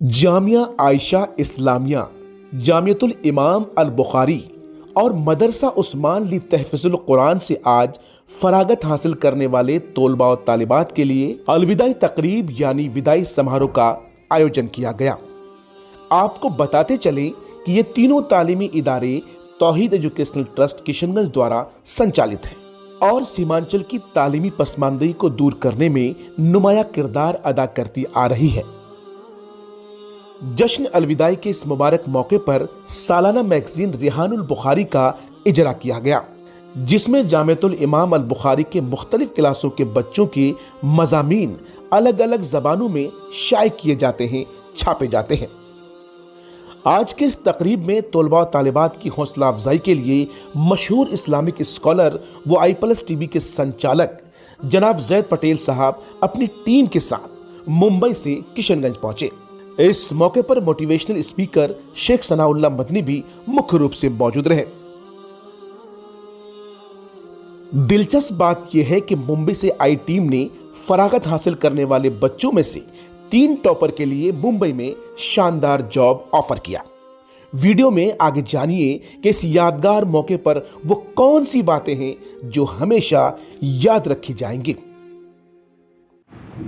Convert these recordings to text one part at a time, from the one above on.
जामिया आयशा इस्लामिया, जामियतुल इमाम अल बुखारी और मदरसा उस्मान ली तहफ़ीज़ुल कुरान से आज फरागत हासिल करने वाले तोलबा और तालिबात के लिए अलविदाई तकरीब यानी विदाई समारोह का आयोजन किया गया। आपको बताते चले कि ये तीनों तालीमी इदारे तौहीद एजुकेशनल ट्रस्ट किशनगंज द्वारा संचालित हैं और सीमांचल की तालीमी पसमानदगी को दूर करने में नुमाया किरदार अदा करती आ रही है। जश्न अलविदाई के इस मुबारक मौके पर सालाना मैगजीन रिहानुल बुखारी का इजरा किया गया, जिसमें जामियतुल इमाम अल बुखारी के मुख्तलिफ क्लासों के बच्चों के मज़ामीन अलग अलग ज़बानों में शाये किए जाते हैं, छापे जाते हैं। आज के इस तकरीब में तोलबा और तालिबात की हौसला अफजाई के लिए मशहूर इस्लामिक स्कॉलर व i+ TV के संचालक जनाब जैद पटेल साहब अपनी टीम के साथ मुंबई से किशनगंज पहुंचे। इस मौके पर मोटिवेशनल स्पीकर शेख सनाउल्लाह मदनी भी मुख्य रूप से मौजूद रहे। दिलचस्प बात यह है कि मुंबई से आई टीम ने फरागत हासिल करने वाले बच्चों में से 3 टॉपर के लिए मुंबई में शानदार जॉब ऑफर किया। वीडियो में आगे जानिए कि इस यादगार मौके पर वो कौन सी बातें हैं जो हमेशा याद रखी जाएंगी।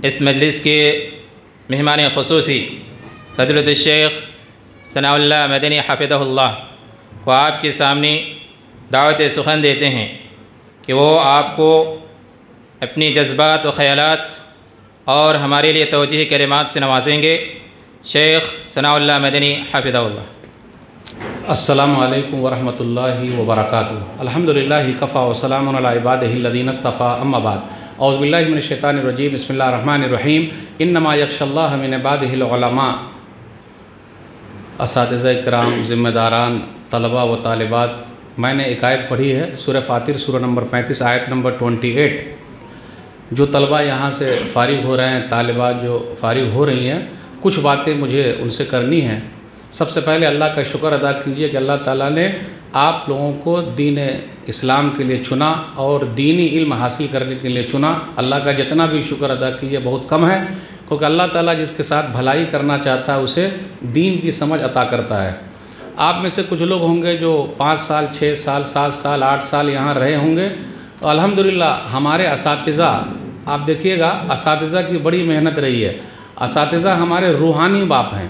इस मजलिस के मेहमान खुसूसी फज़ीलत शेख सनाउल्लाह मदनी हफ़िज़हुल्लाह वो आपके सामने दावत सुखन देते हैं कि वो आपको अपनी जज्बात व ख़यालात और हमारे लिए तवजीह कलिमात से नवाजेंगे। शेख सनाउल्लाह मदनी हफ़िज़हुल्लाह। अस्सलामु अलैकुम वरहमतुल्लाहि वबरकातुहू। अल्हम्दुलिल्लाहि कफ़ा व सलामुन अला इबादिहिल्लज़ीना इस्तफ़ा, अम्मा बाद। औज़ु बिल्लाहि मिनश शैतानिर रजीम, बिस्मिल्लाहिर रहमानिर रहीम। इन्नमा यख्शल्लाह मिन इबादिहिल उलमा। असातिज़ा किराम, ज़िम्मेदारान, तलबा व तालिबात, मैंने एक आयत पढ़ी है सूरह फातिर सूरह नंबर 35 आयत नंबर 28। जो तलबा यहाँ से फ़ारिग हो रहे हैं, तालिबात जो फ़ारिग हो रही हैं, कुछ बातें मुझे उनसे करनी हैं। सबसे पहले अल्लाह का शुक्र अदा कीजिए कि अल्लाह ताला ने आप लोगों को दीन इस्लाम के लिए चुना और दीनी इल्म हासिल करने के लिए चुना। अल्लाह का जितना भी शुक्र अदा कीजिए बहुत कम है, क्योंकि अल्लाह ताला जिसके साथ भलाई करना चाहता है उसे दीन की समझ अता करता है। आप में से कुछ लोग होंगे जो 5 साल, 6 साल, 7 साल, 8 साल यहाँ रहे होंगे, तो अल्हम्दुलिल्लाह हमारे असातिज़ा, आप देखिएगा असातिज़ा की बड़ी मेहनत रही है। असातिज़ा हमारे रूहानी बाप हैं।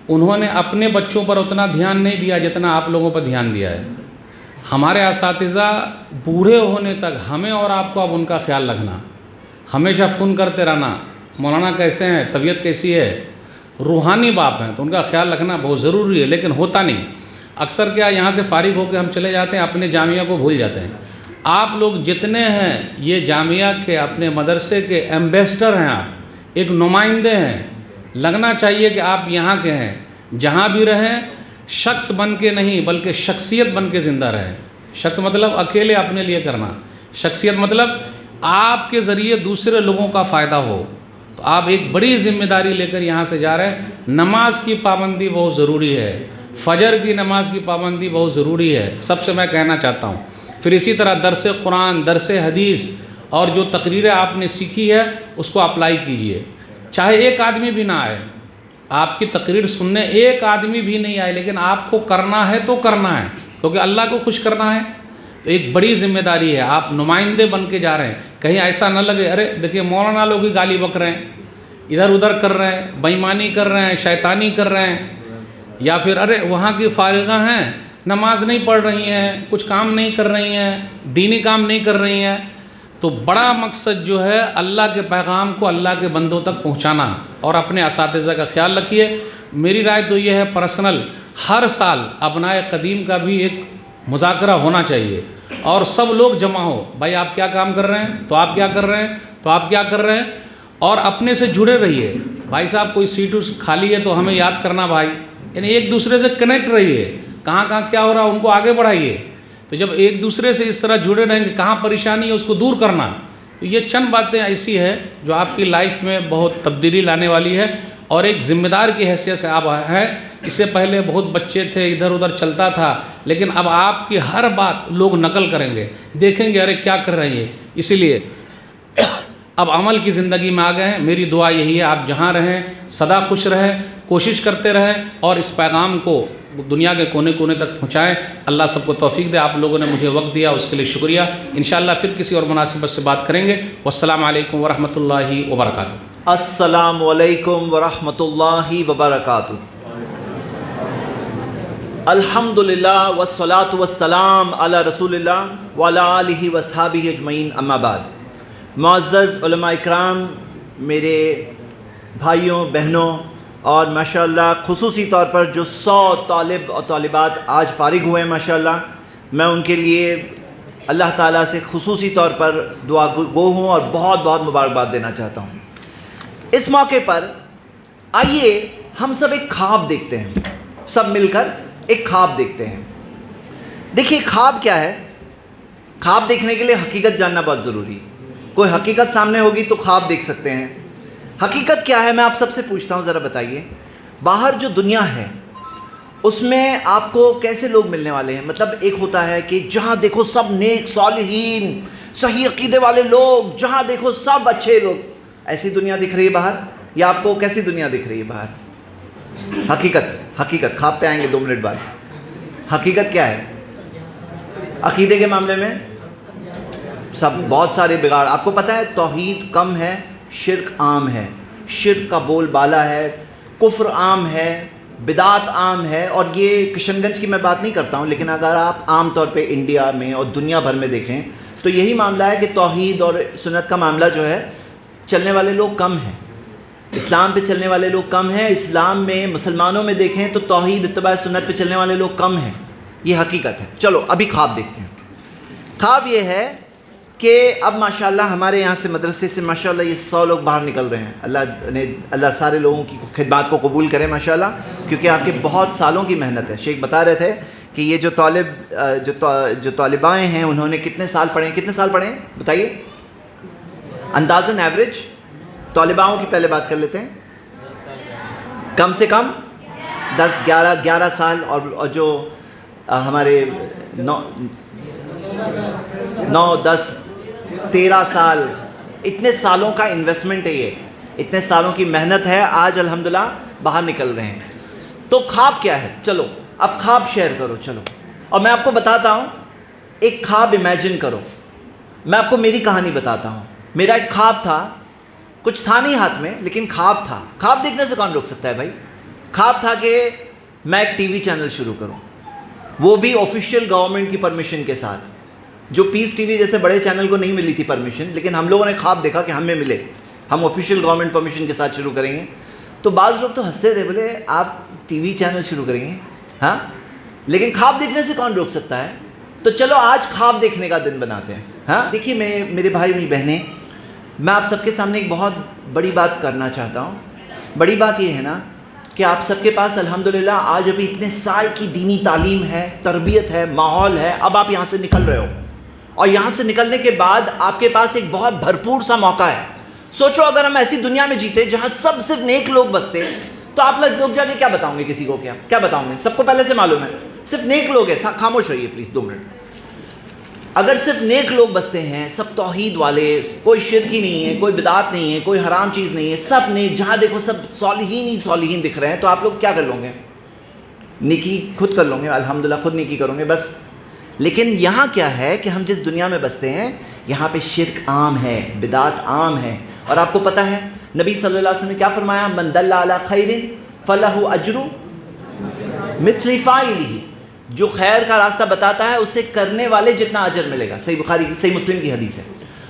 उन्होंने अपने बच्चों पर उतना ध्यान नहीं दिया जितना आप लोगों पर ध्यान दिया है। हमारे असातिज़ा बूढ़े होने तक हमें और आपको अब उनका ख्याल रखना, हमेशा फ़ोन करते रहना, मौलाना कैसे हैं, तबीयत कैसी है। रूहानी बाप हैं तो उनका ख्याल रखना बहुत ज़रूरी है, लेकिन होता नहीं। अक्सर क्या यहाँ से फ़ारिग होकर हम चले जाते हैं, अपने जामिया को भूल जाते हैं। आप लोग जितने हैं ये जामिया के, अपने मदरसे के एम्बेसडर हैं, आप एक नुमाइंदे हैं। लगना चाहिए कि आप यहाँ के हैं। जहाँ भी रहें शख्स बन के नहीं बल्कि शख्सियत बन के ज़िंदा रहें। शख्स मतलब अकेले अपने लिए करना, शख्सियत मतलब आपके ज़रिए दूसरे लोगों का फ़ायदा हो। तो आप एक बड़ी ज़िम्मेदारी लेकर यहाँ से जा रहे हैं। नमाज की पाबंदी बहुत ज़रूरी है, फ़जर की नमाज की पाबंदी बहुत ज़रूरी है, सबसे मैं कहना चाहता हूँ। फिर इसी तरह दरस कुरान, दरस हदीस और जो तकरीरें आपने सीखी है उसको अप्लाई कीजिए। चाहे एक आदमी भी ना आए, आपकी तकरीर सुनने एक आदमी भी नहीं आए, लेकिन आपको करना है तो करना है, क्योंकि अल्लाह को खुश करना है। तो एक बड़ी जिम्मेदारी है, आप नुमाइंदे बन के जा रहे हैं। कहीं ऐसा न लगे अरे देखिए मौलाना लोग ही गाली बक रहे हैं, इधर उधर कर रहे हैं, बेईमानी कर रहे हैं, शैतानी कर रहे हैं, या फिर अरे वहाँ की फारिगा हैं, नमाज नहीं पढ़ रही हैं, कुछ काम नहीं कर रही हैं, दीनी काम नहीं कर रही हैं। तो बड़ा मकसद जो है अल्लाह के पैगाम को अल्लाह के बंदों तक पहुंचाना। और अपने असातिज़ा का ख्याल रखिए। मेरी राय तो ये है पर्सनल, हर साल अपनाए कदीम का भी एक मुज़ाकरा होना चाहिए और सब लोग जमा हो। भाई आप क्या काम कर रहे हैं, तो आप क्या कर रहे हैं, तो आप क्या कर रहे हैं, और अपने से जुड़े रहिए। भाई साहब कोई सीट खाली है तो हमें याद करना भाई, यानी एक दूसरे से कनेक्ट रहिए। कहाँ कहाँ क्या हो रहा है उनको आगे बढ़ाइए। तो जब एक दूसरे से इस तरह जुड़े रहेंगे, कहाँ परेशानी है उसको दूर करना। तो ये चंद बातें ऐसी है जो आपकी लाइफ में बहुत तब्दीली लाने वाली है और एक ज़िम्मेदार की हैसियत से आप हैं। इससे पहले बहुत बच्चे थे, इधर उधर चलता था, लेकिन अब आपकी हर बात लोग नकल करेंगे, देखेंगे अरे क्या कर रही है। इसीलिए अब अमल की ज़िंदगी में आ गए हैं। मेरी दुआ यही है आप जहाँ रहें सदा खुश रहें, कोशिश करते रहें और इस पैगाम को दुनिया के कोने कोने तक पहुँचाएँ। अल्लाह सबको तौफीक दे। आप लोगों ने मुझे वक्त दिया उसके लिए शुक्रिया। इंशाअल्लाह फिर किसी और मुनासिबत से बात करेंगे। वस्सलामु अलैकुम वरहमतुल्लाहि वबरकातुहू। अस्सलामु अलैकुम वरहमतुल्लाहि वबरकातुहू। अल्हम्दुलिल्लाह वस्सलातु वस्सलाम अला रसूलिल्लाह व अला आलिहि वस्हाबिहि अजमईन, अम्मा बाद। मुअज़्ज़ज़ उलमा इकराम, मेरे भाइयों बहनों, और माशाअल्लाह खुसूसी तौर पर जो 100 तालिब और तालिबात आज फ़ारिग हुए हैं माशाअल्लाह, मैं उनके लिए अल्लाह ताला से खुसूसी तौर पर दुआ गो हूँ और बहुत बहुत मुबारकबाद देना चाहता हूँ। इस मौके पर आइए हम सब एक ख्वाब देखते हैं, सब मिलकर एक ख्वाब देखते हैं। देखिए ख्वाब क्या है। ख्वाब देखने के लिए हकीकत जानना बहुत ज़रूरी है। कोई हकीकत सामने होगी तो ख्वाब देख सकते हैं। हकीकत क्या है मैं आप सबसे पूछता हूँ, ज़रा बताइए। बाहर जो दुनिया है उसमें आपको कैसे लोग मिलने वाले हैं? मतलब एक होता है कि जहाँ देखो सब नेक सालिहीन सही अकीदे वाले लोग, जहाँ देखो सब अच्छे लोग, ऐसी दुनिया दिख रही है बाहर, या आपको कैसी दुनिया दिख रही है बाहर? हकीकत ख्वाब पे आएंगे 2 मिनट बाद। हकीकत क्या है? अकीदे के मामले में सब बहुत सारे बिगाड़। आपको पता है तौहीद कम है, शिर्क आम है, शिर्क का बोलबाला है, कुफ्र आम है, बिदात आम है। और ये किशनगंज की मैं बात नहीं करता हूँ, लेकिन अगर आप आम तौर पे इंडिया में और दुनिया भर में देखें तो यही मामला है कि तौहीद और सुन्नत का मामला जो है चलने वाले लोग कम हैं। इस्लाम पे चलने वाले लोग कम हैं। इस्लाम में मुसलमानों में देखें तो तौहीद इत्तिबा सुन्नत पे चलने वाले लोग कम हैं। ये हकीकत है। चलो अभी ख्वाब देखते हैं। ख्वाब ये है कि अब माशाअल्लाह हमारे यहाँ से मदरसे से माशाअल्लाह ये 100 लोग बाहर निकल रहे हैं। अल्लाह सारे लोगों की खिदमत को कबूल करे माशाअल्लाह, क्योंकि आपके बहुत सालों की मेहनत है। शेख बता रहे थे कि ये जो तालिबाएँ हैं उन्होंने कितने साल पढ़े हैं बताइए अंदाज़न एवरेज। तालिबाओं की पहले बात कर लेते हैं, कम से कम 10-11 साल। और जो हमारे 9-10-13 साल, इतने सालों का इन्वेस्टमेंट है ये, इतने सालों की मेहनत है। आज अल्हम्दुलिल्लाह बाहर निकल रहे हैं। तो ख्वाब क्या है? चलो अब ख्वाब शेयर करो। चलो और मैं आपको बताता हूँ, एक ख्वाब इमेजिन करो। मैं आपको मेरी कहानी बताता हूँ। मेरा एक ख्वाब था, कुछ था नहीं हाथ में, लेकिन ख्वाब था। ख्वाब देखने से कौन रोक सकता है भाई? ख्वाब था कि मैं एक टीवी चैनल शुरू करूं, वो भी ऑफिशियल गवर्नमेंट की परमिशन के साथ। जो पीस टीवी जैसे बड़े चैनल को नहीं मिली थी परमिशन, लेकिन हम लोगों ने ख्वाब देखा कि हमें मिले, हम ऑफिशियल गवर्नमेंट परमिशन के साथ शुरू करेंगे। तो बाज़ लोग तो हंसते थे, बोले आप टीवी चैनल शुरू करेंगे? हाँ, लेकिन ख्वाब देखने से कौन रोक सकता है? तो चलो आज ख्वाब देखने का दिन बनाते हैं। हाँ देखिए, मेरे भाई मेरी बहनें, मैं आप सबके सामने एक बहुत बड़ी बात करना चाहता हूँ। बड़ी बात ये है ना कि आप सबके पास अल्हम्दुलिल्लाह आज अभी इतने साल की दीनी तालीम है, तरबियत है, माहौल है। अब आप यहाँ से निकल रहे हो और यहाँ से निकलने के बाद आपके पास एक बहुत भरपूर सा मौका है। सोचो अगर हम ऐसी दुनिया में जीते जहाँ सब सिर्फ नेक लोग बसते, तो आप लोग जाके क्या बताओगे? किसी को क्या बताओगे? सबको पहले से मालूम है सिर्फ नेक लोग हैं। खामोश रहिए प्लीज़ 2 मिनट। अगर सिर्फ नेक लोग बसते हैं, सब तौहीद वाले, कोई शिर्क ही नहीं है, कोई बिदात नहीं है, कोई हराम चीज़ नहीं है, सब नेक, जहाँ देखो सब सालिहीन ही सालिहीन दिख रहे हैं, तो आप लोग क्या कर लोगे? नेकी खुद कर लोगे, अल्हम्दुलिल्लाह खुद नेकी करोगे बस। लेकिन यहाँ क्या है कि हम जिस दुनिया में बसते हैं यहाँ पे शिर्क आम है, बिदात आम है। और आपको पता है नबी सल्लल्लाहु अलैहि वसल्लम ने क्या फरमाया? मन दल्ला अला खैरिन फलहु अज्रु मिथली फाइलिही। जो खैर का रास्ता बताता है उसे करने वाले जितना अजर मिलेगा। सही बुखारी, सही मुस्लिम की हदीस है।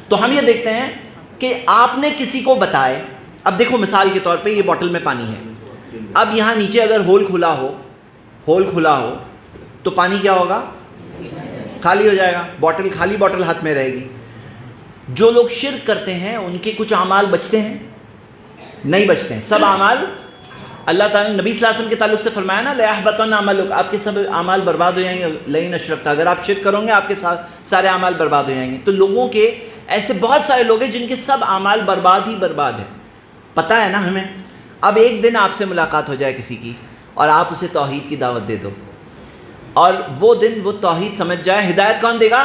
तो हम ये देखते हैं कि आपने किसी को बताए, अब देखो मिसाल के तौर पे ये बोतल में पानी है, अब यहाँ नीचे अगर होल खुला हो तो पानी क्या होगा? खाली हो जाएगा, बोतल खाली बोतल हाथ में रहेगी। जो लोग शिर्क करते हैं उनके कुछ अमाल बचते हैं? नहीं बचते हैं। सब अमाल अल्लाह ताला ने नबी सल्लल्लाहु अलैहि वसल्लम के ताल्लुक से फरमाया ना, लयहबतन अमलुक, आपके सब अमाल बर्बाद हो जाएंगे। लइन अशरकता, अगर आप शिर्क करोगे आपके सारे अमाल बर्बाद हो जाएंगे। तो लोगों के ऐसे बहुत सारे लोग हैं जिनके सब अमाल बर्बाद ही बर्बाद है। पता है ना हमें। अब एक दिन आपसे मुलाकात हो जाए किसी की और आप उसे तौहीद की दावत दे दो, और वो दिन वो तौहीद समझ जाए, हिदायत कौन देगा?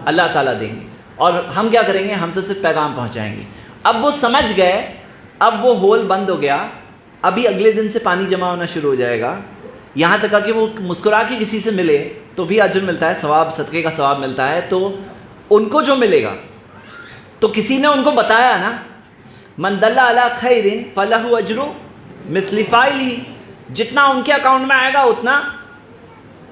अल्लाह ताला देंगे। اور ہم کیا کریں گے؟ ہم تو صرف پیغام پہنچائیں گے. اب وہ سمجھ گئے, اب وہ ہول بند ہو گیا, ابھی اگلے دن سے پانی جمع ہونا شروع ہو جائے گا, یہاں تک کہ وہ مسکرا کے کسی سے ملے تو بھی اجر ملتا ہے, ثواب, صدقے کا ثواب ملتا ہے. تو ان کو جو ملے گا تو کسی نے ان کو بتایا نا, من دل علی خیر فلہ اجر مثل فاعلہ, جتنا ان کے اکاؤنٹ میں آئے گا اتنا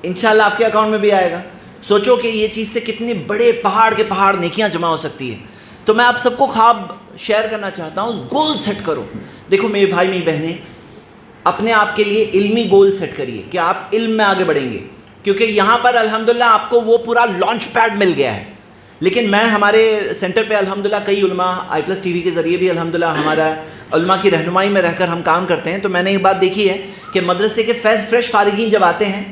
انشاءاللہ آپ کے اکاؤنٹ میں بھی آئے گا. سوچو کہ یہ چیز سے کتنے بڑے پہاڑ کے پہاڑ نیکیاں جمع ہو سکتی ہیں. تو میں آپ سب کو خواب شیئر کرنا چاہتا ہوں, گول سیٹ کرو. دیکھو میرے بھائی میری بہنیں, اپنے آپ کے لیے علمی گول سیٹ کریے کہ آپ علم میں آگے بڑھیں گے, کیونکہ یہاں پر الحمدللہ آپ کو وہ پورا لانچ پیڈ مل گیا ہے. لیکن میں ہمارے سینٹر پہ الحمدللہ کئی علماء i+ TV کے ذریعے بھی الحمدللہ ہمارا علماء کی رہنمائی میں رہ کر ہم کام کرتے ہیں. تو میں نے یہ بات دیکھی ہے کہ مدرسے کے فریش فارغین جب آتے ہیں,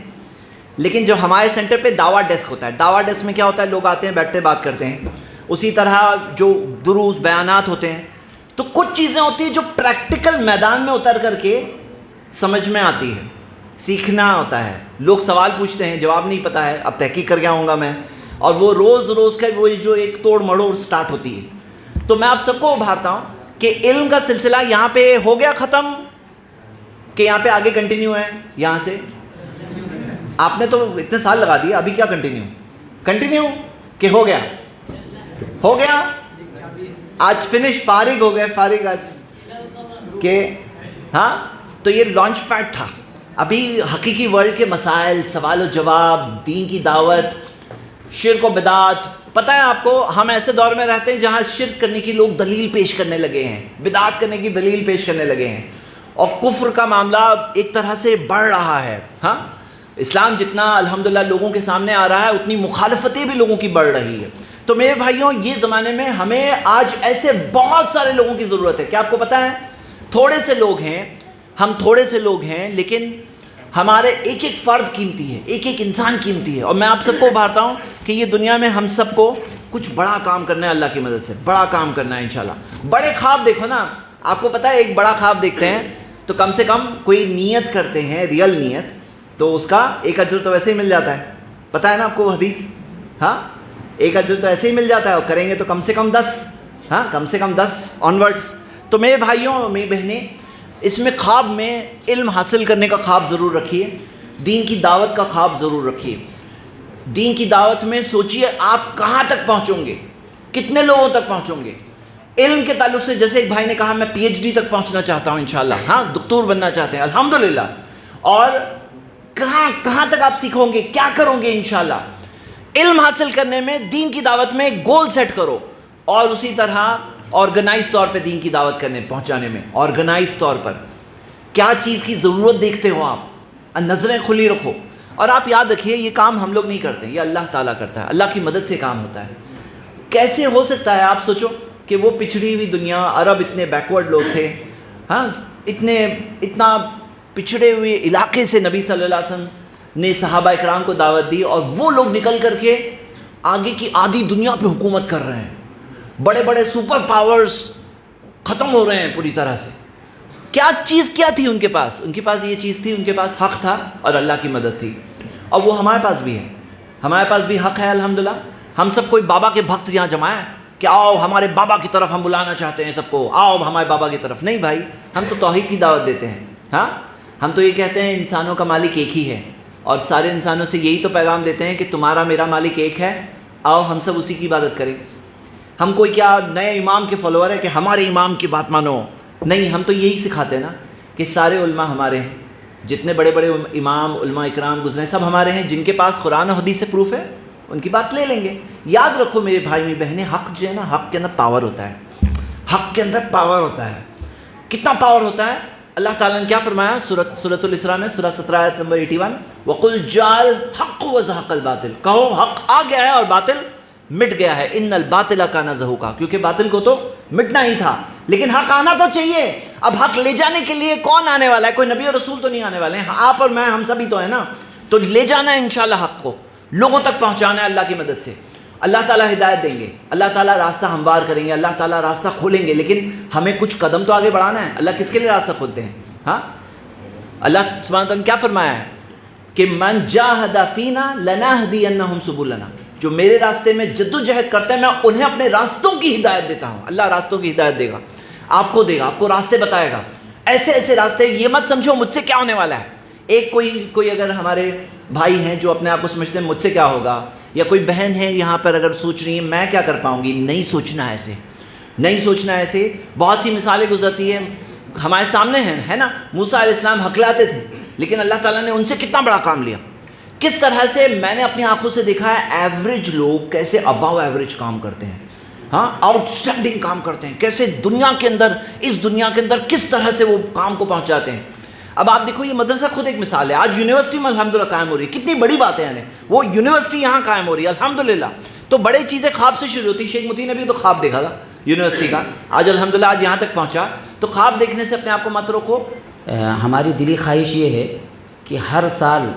لیکن جب ہمارے سینٹر پہ دعویٰ ڈیسک ہوتا ہے, دعویٰ ڈیسک میں کیا ہوتا ہے, لوگ آتے ہیں, بیٹھتے بات کرتے ہیں. اسی طرح جو دروس بیانات ہوتے ہیں, تو کچھ چیزیں ہوتی ہیں جو پریکٹیکل میدان میں اتر کر کے سمجھ میں آتی ہے, سیکھنا ہوتا ہے. لوگ سوال پوچھتے ہیں, جواب نہیں پتہ ہے, اب تحقیق کر کے آؤں گا میں, اور وہ روز کا وہ جو ایک توڑ مڑوڑ سٹارٹ ہوتی ہے. تو میں آپ سب کو ابھارتا ہوں کہ علم کا سلسلہ یہاں پہ ہو گیا ختم, کہ یہاں پہ آگے کنٹینیو ہے. یہاں سے آپ نے تو اتنے سال لگا دیے, ابھی کیا کنٹینیو کہ ہو گیا آج فنش, فارغ ہو گئے, فارغ آج کہ ہاں. تو یہ لانچ پیڈ تھا. ابھی حقیقی ورلڈ کے مسائل, سوال و جواب, دین کی دعوت, شرک و بدعت. پتہ ہے آپ کو, ہم ایسے دور میں رہتے ہیں جہاں شرک کرنے کی لوگ دلیل پیش کرنے لگے ہیں, بدعت کرنے کی دلیل پیش کرنے لگے ہیں, اور کفر کا معاملہ ایک طرح سے بڑھ رہا ہے. ہاں, اسلام جتنا الحمدللہ لوگوں کے سامنے آ رہا ہے, اتنی مخالفتیں بھی لوگوں کی بڑھ رہی ہے. تو میرے بھائیوں, یہ زمانے میں ہمیں آج ایسے بہت سارے لوگوں کی ضرورت ہے. کیا آپ کو پتہ ہے, تھوڑے سے لوگ ہیں, ہم تھوڑے سے لوگ ہیں, لیکن ہمارے ایک ایک فرد قیمتی ہے, ایک ایک انسان قیمتی ہے. اور میں آپ سب کو ابھارتا ہوں کہ یہ دنیا میں ہم سب کو کچھ بڑا کام کرنا ہے, اللہ کی مدد سے بڑا کام کرنا ہے انشاءاللہ. بڑے خواب دیکھو نا, آپ کو پتہ ہے ایک بڑا خواب دیکھتے ہیں تو کم سے کم کوئی نیت کرتے ہیں, ریئل نیت, تو اس کا ایک اجر تو ویسے ہی مل جاتا ہے. پتہ ہے نا آپ کو وہ حدیث, ہاں, ایک اجر تو ایسے ہی مل جاتا ہے, اور کریں گے تو کم سے کم 10, ہاں, کم سے کم 10 آنورڈس. تو میرے بھائیوں, میری بہنیں, اس میں خواب میں علم حاصل کرنے کا خواب ضرور رکھیے, دین کی دعوت کا خواب ضرور رکھیے. دین کی دعوت میں سوچئے آپ کہاں تک پہنچوں گے, کتنے لوگوں تک پہنچوں گے. علم کے تعلق سے جیسے ایک بھائی نے کہا میں PhD تک پہنچنا چاہتا ہوں انشاءاللہ, ہاں, دکتور بننا چاہتے ہیں الحمدللہ. اور کہاں تک آپ سیکھوں گے, کیا کروں گے انشاءاللہ. علم حاصل کرنے میں, دین کی دعوت میں گول سیٹ کرو, اور اسی طرح آرگنائز طور پہ دین کی دعوت کرنے پہنچانے میں آرگنائز طور پر کیا چیز کی ضرورت دیکھتے ہو آپ, نظریں کھلی رکھو. اور آپ یاد رکھیے, یہ کام ہم لوگ نہیں کرتے, یہ اللہ تعالیٰ کرتا ہے, اللہ کی مدد سے کام ہوتا ہے. کیسے ہو سکتا ہے, آپ سوچو کہ وہ پچھڑی ہوئی دنیا, عرب اتنے بیکورڈ لوگ تھے, ہاں, اتنا پچھڑے ہوئے علاقے سے نبی صلی اللہ علیہ وسلم نے صحابہ اکرام کو دعوت دی, اور وہ لوگ نکل کر کے آگے کی آدھی دنیا پہ حکومت کر رہے ہیں. بڑے بڑے سپر پاورز ختم ہو رہے ہیں پوری طرح سے. کیا چیز کیا تھی ان کے پاس یہ چیز تھی, ان کے پاس حق تھا اور اللہ کی مدد تھی. اور وہ ہمارے پاس بھی ہے, ہمارے پاس بھی حق ہے الحمدللہ. ہم سب کوئی بابا کے بھکت یہاں جمع ہیں کہ آؤ ہمارے بابا کی طرف, ہم بلانا چاہتے ہیں سب کو, آؤ ہمارے بابا کی طرف. نہیں بھائی, ہم تو توحید کی دعوت دیتے ہیں. ہاں, ہم تو یہ کہتے ہیں انسانوں کا مالک ایک ہی ہے, اور سارے انسانوں سے یہی تو پیغام دیتے ہیں کہ تمہارا میرا مالک ایک ہے, آؤ ہم سب اسی کی عبادت کریں. ہم کوئی کیا نئے امام کے فالوور ہے کہ ہمارے امام کی بات مانو, نہیں. ہم تو یہی سکھاتے ہیں نا کہ سارے علماء ہمارے ہیں, جتنے بڑے بڑے امام علماء اکرام گزرے سب ہمارے ہیں. جن کے پاس قرآن و حدیث سے پروف ہے ان کی بات لے لیں گے. یاد رکھو میرے بھائی میری بہنیں, حق جو ہے نا, حق کے اندر پاور ہوتا ہے, حق کے اندر پاور ہوتا ہے. کتنا پاور ہوتا ہے, اللہ تعالیٰ نے کیا فرمایا سورۃ الاسراء میں, سورہ 17 آیت نمبر 81, وَقُلْ جَعَلْ حَقُّ وَزَهَقَ الْبَاطِلُ, کہو حق آ گیا ہے اور باطل مٹ گیا ہے. ان الباطل کان زہوقا, کیونکہ باطل کو تو مٹنا ہی تھا, لیکن حق آنا تو چاہیے. اب حق لے جانے کے لیے کون آنے والا ہے, کوئی نبی اور رسول تو نہیں آنے والے ہیں, آپ اور میں, ہم سبھی تو ہیں نا. تو لے جانا ہے انشاءاللہ, حق کو لوگوں تک پہنچانا ہے اللہ کی مدد سے. اللہ تعالیٰ ہدایت دیں گے, اللہ تعالیٰ راستہ ہموار کریں گے, اللہ تعالیٰ راستہ کھولیں گے, لیکن ہمیں کچھ قدم تو آگے بڑھانا ہے. اللہ کس کے لیے راستہ کھولتے ہیں؟ ہاں, اللہ سبحانہ وتعالیٰ نے کیا فرمایا ہے کہ من جاہد فینا لنہدینہم سبلنا, جو میرے راستے میں جدوجہد کرتے ہیں میں انہیں اپنے راستوں کی ہدایت دیتا ہوں. اللہ راستوں کی ہدایت دے گا, آپ کو راستے بتائے گا, ایسے ایسے راستے. یہ مت سمجھو مجھ سے کیا ہونے والا ہے. ایک کوئی اگر ہمارے بھائی ہیں جو اپنے آپ کو سمجھتے ہیں مجھ سے کیا ہوگا, یا کوئی بہن ہے یہاں پر اگر سوچ رہی ہیں میں کیا کر پاؤں گی, نہیں سوچنا ایسے, نہیں سوچنا ایسے. بہت سی مثالیں گزرتی ہیں ہمارے سامنے ہیں, ہے نا. موسیٰ علیہ السلام ہکلاتے تھے لیکن اللہ تعالیٰ نے ان سے کتنا بڑا کام لیا. کس طرح سے میں نے اپنی آنکھوں سے دیکھا ہے ایوریج لوگ کیسے اباؤ ایوریج کام کرتے ہیں, ہاں آؤٹ اسٹینڈنگ کام کرتے ہیں, کیسے دنیا کے اندر, اس دنیا کے اندر کس طرح سے وہ کام کو پہنچاتے ہیں. اب آپ دیکھو یہ مدرسہ خود ایک مثال ہے. آج یونیورسٹی میں الحمدللہ قائم ہو رہی ہے, کتنی بڑی بات ہے, یعنی وہ یونیورسٹی یہاں قائم ہو رہی ہے الحمدللہ. تو بڑے چیزیں خواب سے شروع ہوتی. شیخ متی نے بھی تو خواب دیکھا تھا یونیورسٹی کا, آج الحمدللہ آج یہاں تک پہنچا. تو خواب دیکھنے سے اپنے آپ کو مت روکو. ہماری دلی خواہش یہ ہے کہ ہر سال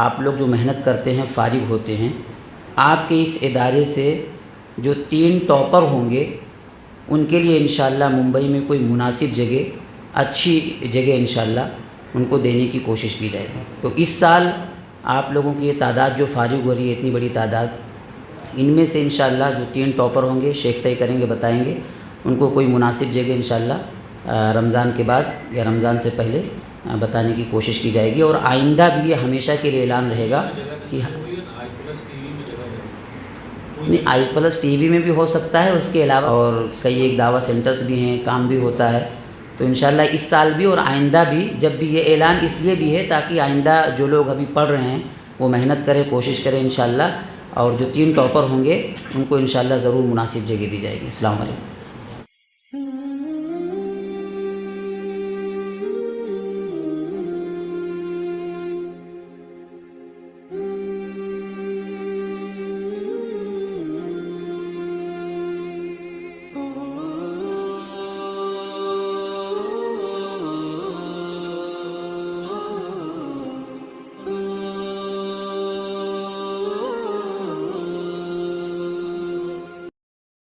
آپ لوگ جو محنت کرتے ہیں فارغ ہوتے ہیں, آپ کے اس ادارے سے جو 3 ٹاپر ہوں گے ان کے لیے انشاءاللہ ممبئی میں کوئی مناسب جگہ, اچھی جگہ انشاءاللہ ان کو دینے کی کوشش کی جائے گی. تو اس سال آپ لوگوں کی یہ تعداد جو فارغ ہو رہی ہے, اتنی بڑی تعداد, ان میں سے انشاءاللہ جو 3 ٹاپر ہوں گے شیخ طے کریں گے, بتائیں گے, ان کو کوئی مناسب جگہ انشاءاللہ رمضان کے بعد یا رمضان سے پہلے بتانے کی کوشش کی جائے گی. اور آئندہ بھی یہ ہمیشہ کے لیے اعلان رہے گا کہ نہیں آئی پلس ٹی وی میں بھی ہو سکتا ہے, اس کے علاوہ اور کئی ایک دعوت سینٹرز بھی ہیں, کام بھی ہوتا ہے. تو انشاءاللہ اس سال بھی اور آئندہ بھی, جب بھی یہ اعلان اس لیے بھی ہے تاکہ آئندہ جو لوگ ابھی پڑھ رہے ہیں وہ محنت کریں, کوشش کریں انشاءاللہ, اور جو 3 ٹاپر ہوں گے ان کو انشاءاللہ ضرور مناسب جگہ دی جائے گی. السلام علیکم.